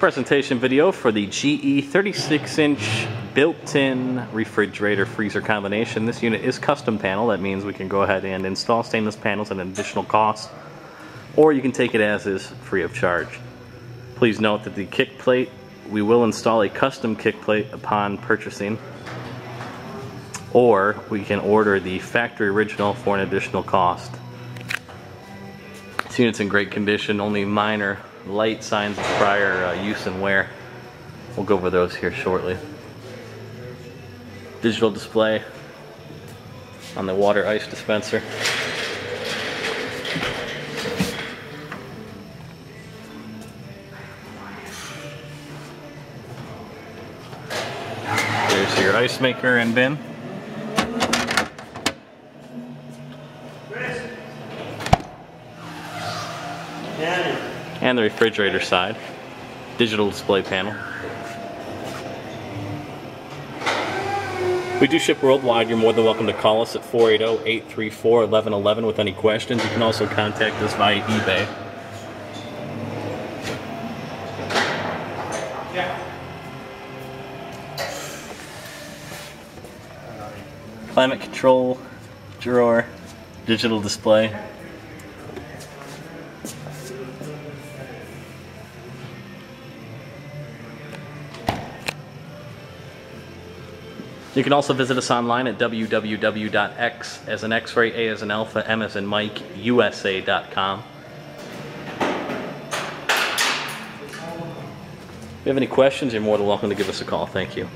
presentation video for the GE 36-inch built-in refrigerator freezer combination. This unit is custom panel. That means we can go ahead and install stainless panels at an additional cost, or you can take it as is free of charge. Please note that the kick plate, we will install a custom kick plate upon purchasing, or we can order the factory original for an additional cost. This unit's in great condition, only minor light signs of prior use and wear. We'll go over those here shortly. Digital display on the water ice dispenser. There's your ice maker and bin. And the refrigerator side. Digital display panel. We do ship worldwide. You're more than welcome to call us at 480-834-1111 with any questions. You can also contact us via eBay. Climate control drawer, digital display. You can also visit us online at www.x as in X-ray, A as in Alpha, M as in Mike, USA.com. If you have any questions, you're more than welcome to give us a call. Thank you.